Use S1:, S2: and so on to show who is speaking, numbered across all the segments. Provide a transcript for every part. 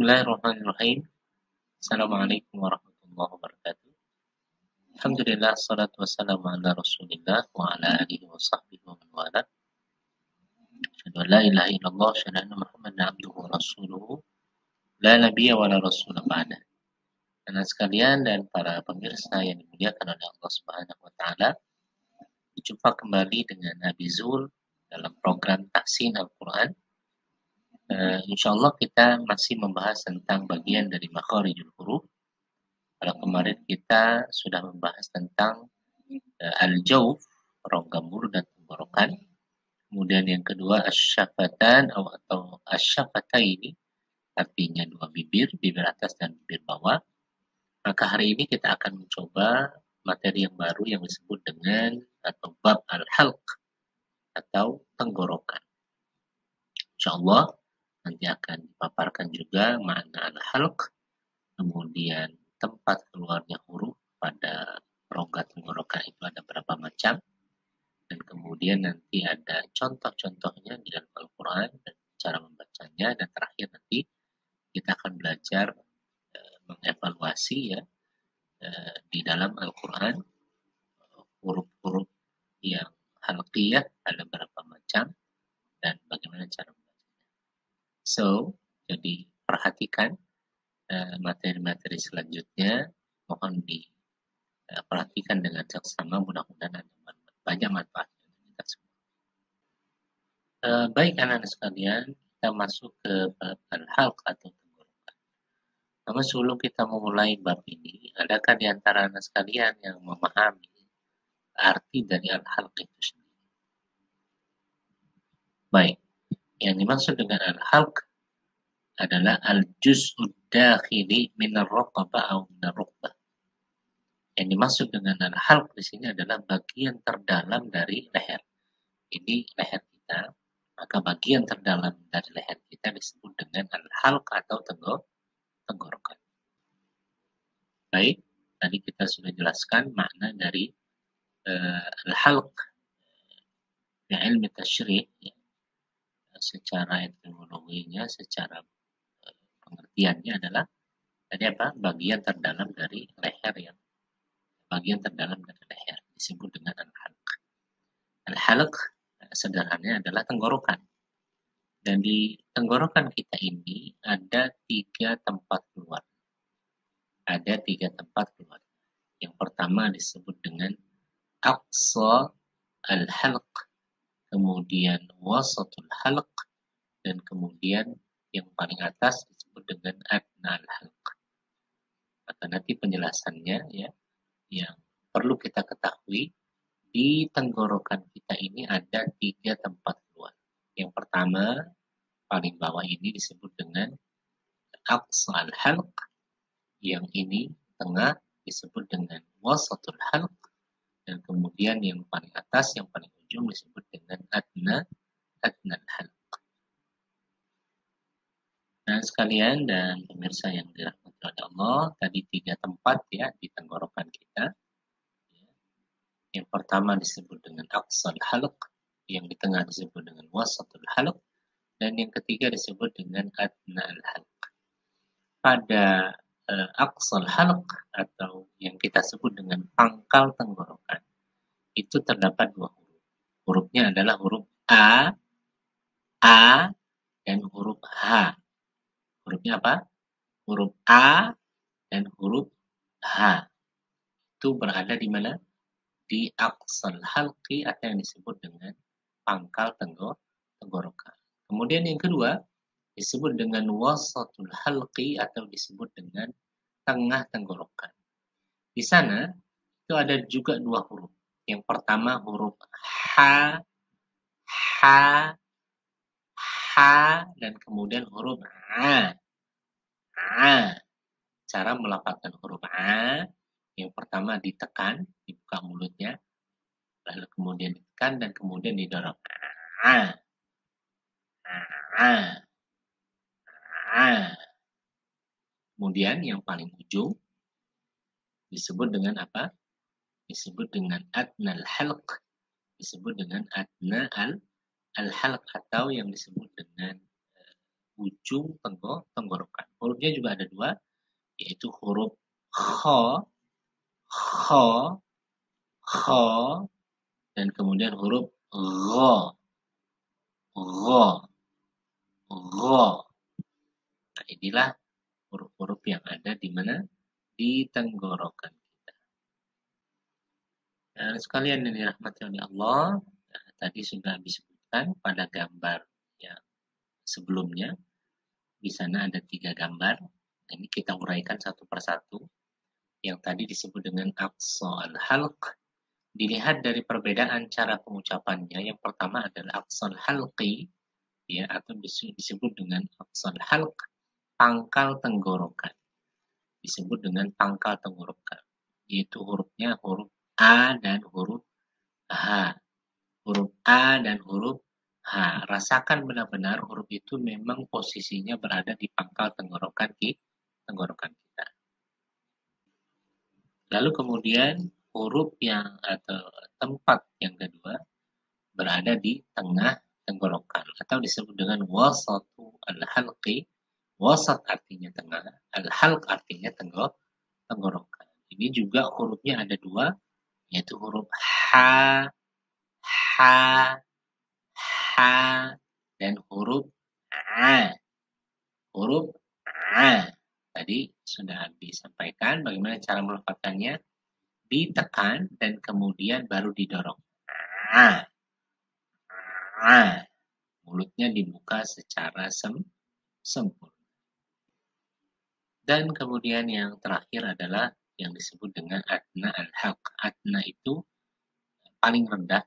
S1: Bismillahirrahmanirrahim. Assalamualaikum warahmatullahi wabarakatuh. Alhamdulillah, salatu wassalamu ala rasulillah wa ala alihi wa sahbihi wa man wala. Asyhadu an la ilaha illallah, asyhadu anna Muhammadan abduhu wa rasuluhu, la nabiyya wa la rasula ba'da. Anak sekalian dan para pemirsa yang dimuliakan oleh Allah Subhanahu wa taala, berjumpa kembali dengan Abi Zul dalam program Tahsin Al-Quran. Insyaallah kita masih membahas tentang bagian dari makharijul huruf. Kalau kemarin kita sudah membahas tentang al-jawf, rongga mulut dan tenggorokan. Kemudian yang kedua asyafatan atau asyafataini, artinya dua bibir, bibir atas dan bibir bawah. Maka hari ini kita akan mencoba materi yang baru yang disebut dengan atau bab al-halq atau tenggorokan. Insyaallah nanti akan dipaparkan juga makna al-halq, kemudian tempat keluarnya huruf pada rongga tenggorokan itu ada berapa macam, dan kemudian nanti ada contoh-contohnya di dalam Al-Quran dan cara membacanya, dan terakhir nanti kita akan belajar mengevaluasi ya di dalam Al-Quran huruf-huruf yang halqiyah ada berapa macam dan bagaimana cara membacanya. So, jadi perhatikan materi-materi selanjutnya, mohon diperhatikan dengan seksama, mudah-mudahan ada banyak manfaat untuk kita semua. Baik anak-anak sekalian, kita masuk ke bab al-halq atau tenggorokan. Namun sebelum kita memulai bab ini, adakah di antara anak sekalian yang memahami arti dari al-halq itu sendiri? Baik, yang dimaksud dengan al-halq adalah al-juz'ud dakhili minar raqabah atau minar rukbah. Yang dimaksud dengan al-halq di sini adalah bagian terdalam dari leher. Ini leher kita, maka bagian terdalam dari leher kita disebut dengan al-halq atau tenggorokan. Baik, tadi kita sudah jelaskan makna dari al-halq di ilmu tasyrih, ya, secara etimologinya, secara pengertiannya adalah tadi apa? Bagian terdalam dari leher, yang bagian terdalam dari leher disebut dengan al-halq. Al-halq sederhananya adalah tenggorokan. Dan di tenggorokan kita ini ada 3 tempat keluar. Ada 3 tempat keluar. Yang pertama disebut dengan aqsa al-halq, kemudian wasatul halq, dan kemudian yang paling atas disebut dengan adna al-halq. Maka nanti penjelasannya ya, yang perlu kita ketahui, di tenggorokan kita ini ada 3 tempat keluar. Yang pertama, paling bawah ini disebut dengan aqsa al-halq, yang ini tengah disebut dengan wasatul halq, dan kemudian yang paling atas, yang paling ujung disebut dengan adna al-halq. Nah sekalian dan pemirsa yang dirahmati oleh Allah, tadi 3 tempat ya di tenggorokan kita. Yang pertama disebut dengan aqsal halq, yang di tengah disebut dengan wasatul halq, dan yang ketiga disebut dengan adna al-halq. Pada aqsal halq atau yang kita sebut dengan pangkal tenggorokan, itu terdapat 2 huruf. Hurufnya adalah huruf A, dan huruf H. Hurufnya apa? Huruf A dan huruf H. Itu berada di mana? Di aqsal halqi atau yang disebut dengan pangkal tenggorokan. Kemudian yang kedua disebut dengan wasatul halqi atau disebut dengan tengah tenggorokan. Di sana itu ada juga 2 huruf. Yang pertama huruf H, dan kemudian huruf A. Cara melafalkan huruf A, yang pertama ditekan, dibuka mulutnya, lalu kemudian ditekan dan kemudian didorong. Kemudian yang paling ujung disebut dengan apa? Disebut dengan adna al-halq. Disebut dengan adna al-halq atau yang disebut dengan ujung tenggorokan. Hurufnya juga ada dua, yaitu huruf kha, kha, kha, dan kemudian huruf gha, gha, gha. Nah, inilah huruf-huruf yang ada di mana? Di tenggorokan kita. Dan sekalian yang dirahmati oleh Allah, tadi sudah disebutkan pada gambar yang sebelumnya. Di sana ada 3 gambar. Ini kita uraikan satu persatu. Yang tadi disebut dengan aqsa al-halq. Dilihat dari perbedaan cara pengucapannya. Yang pertama adalah aqsa al-halqi, ya, atau disebut dengan aqsa al-halq, pangkal tenggorokan. Disebut dengan pangkal tenggorokan. Yaitu hurufnya huruf A dan huruf H. Huruf A dan huruf H. Rasakan benar-benar huruf itu memang posisinya berada di pangkal tenggorokan kita. Lalu kemudian huruf yang atau tempat yang kedua berada di tengah tenggorokan atau disebut dengan wasatu al-halqi. Wasat artinya tengah, al-halq artinya tenggorokan. Ini juga hurufnya ada dua, yaitu huruf H, H, H, dan huruf A. Huruf A. Tadi sudah disampaikan bagaimana cara melafalkannya. Ditekan dan kemudian baru didorong. A. A. Mulutnya dibuka secara sempurna. Dan kemudian yang terakhir adalah yang disebut dengan adna al-halq. Adna itu paling rendah.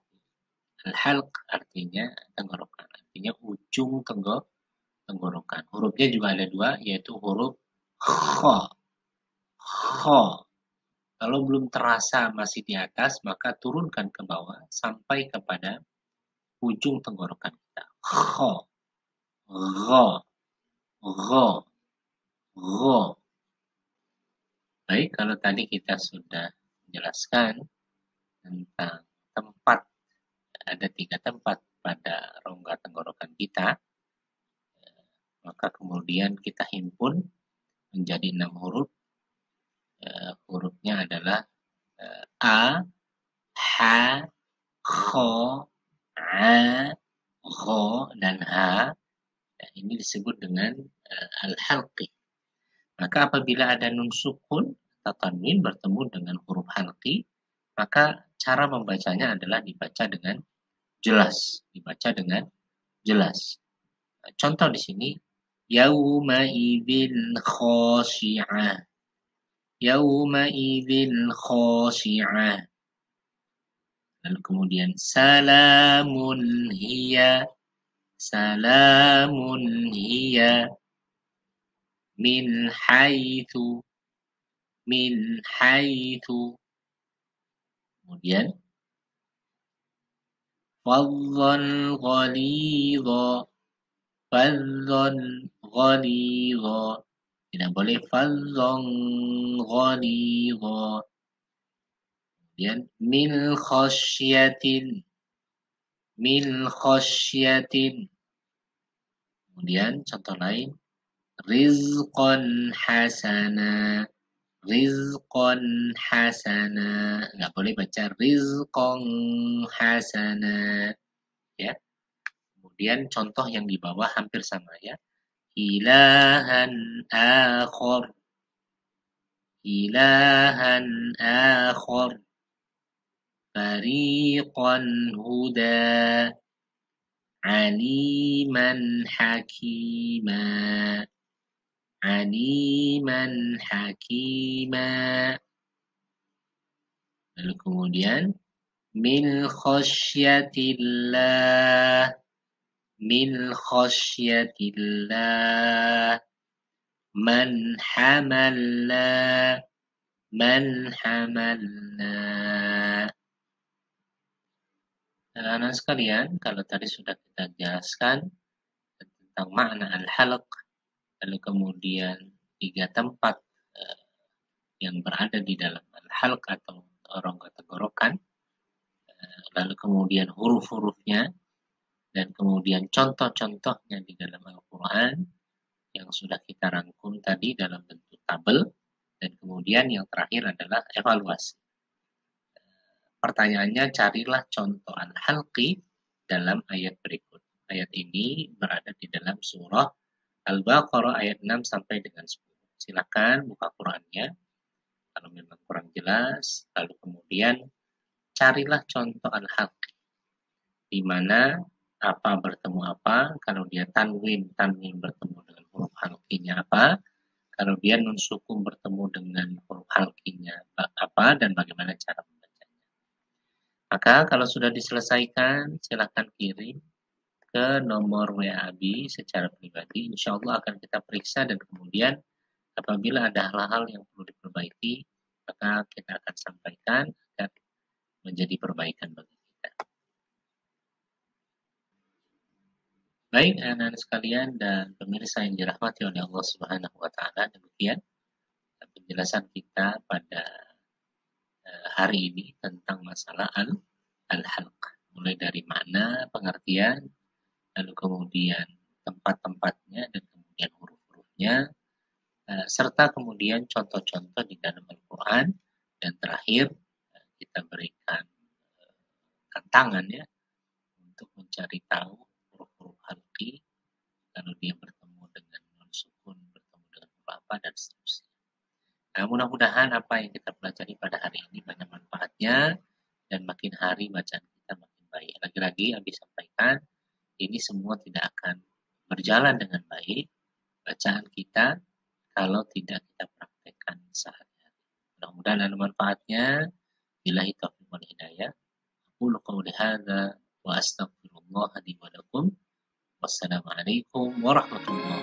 S1: Al-halq artinya tenggorokan. Artinya ujung tenggorokan. Hurufnya juga ada dua, yaitu huruf kha. Kha. Kalau belum terasa masih di atas, maka turunkan ke bawah sampai kepada ujung tenggorokan kita. Kha. Gha. Gha. Gha. Baik, kalau tadi kita sudah menjelaskan tentang tempat, ada 3 tempat pada rongga tenggorokan kita, maka kemudian kita himpun menjadi 6 huruf. Hurufnya adalah A, H, Kha, A, Gha, dan H. Ini disebut dengan al-halqi. Maka apabila ada nun sukun atau tanwin bertemu dengan huruf halqi, maka cara membacanya adalah dibaca dengan jelas. Dibaca dengan jelas. Contoh di sini, yauma idzin khashi'ah. Yauma idzin khashi'ah. Lalu kemudian salamun hiya. Salamun hiya. Min haitsu. Min haitsu. Kemudian fadhan ghalidha. Fadhan ghalidha. Tidak boleh fadhan ghalidha. Kemudian min khasyatin. Min khasyatin. Kemudian contoh lain, rizqan hasana. Rizqan hasana. Nggak boleh baca rizqan hasana. Ya. Kemudian contoh yang di bawah hampir sama ya. Ilahan akhar. Ilahan akhar. Fariqan huda. Aliman hakima. Aliman hakima. Lalu kemudian min khasyatillah. Min khasyatillah. Man hamalna. Man hamalna. Anak-anak sekalian, kalau tadi sudah kita jelaskan tentang makna al-halq, lalu kemudian 3 tempat yang berada di dalam al-halq atau rongga tenggorokan, lalu kemudian huruf-hurufnya, dan kemudian contoh-contohnya di dalam Al-Quran, yang sudah kita rangkum tadi dalam bentuk tabel, dan kemudian yang terakhir adalah evaluasi. Pertanyaannya, carilah contoh al-halqi dalam ayat berikut. Ayat ini berada di dalam surah Al-Baqarah ayat 6 sampai dengan 10. Silakan buka Qurannya kalau memang kurang jelas, lalu kemudian carilah contoh al-halqi, di mana apa bertemu apa, kalau dia tanwin bertemu dengan huruf halqinya apa, kalau dia nun sukun bertemu dengan huruf halqinya apa, dan bagaimana cara membacanya. Maka kalau sudah diselesaikan, silakan kirim ke nomor WA-Abi secara pribadi. Insya Allah akan kita periksa, dan kemudian apabila ada hal-hal yang perlu diperbaiki, maka kita akan sampaikan agar menjadi perbaikan bagi kita. Baik, anak-anak sekalian dan pemirsa yang dirahmati oleh Allah Subhanahu wa taala, demikian penjelasan kita pada hari ini tentang masalah al-halq. Mulai dari mana, pengertian, lalu kemudian tempat-tempatnya, dan kemudian huruf-hurufnya, serta kemudian contoh-contoh di dalam Al-Quran, dan terakhir kita berikan tantangan ya untuk mencari tahu huruf-huruf halqi kalau dia bertemu dengan nun sukun, bertemu dengan huruf apa, dan seterusnya. Nah, mudah-mudahan apa yang kita pelajari pada hari ini banyak manfaatnya, dan makin hari bacaan kita makin baik. Lagi-lagi Abi sampaikan, ini semua tidak akan berjalan dengan baik bacaan kita kalau tidak kita praktekkan sehari-hari. Mudah-mudahan ada manfaatnya. Billahi taufiq wal hidayah. Aqulu qawli hadza wa astaghfirullah li wa lakum. Wassalamualaikum warahmatullahi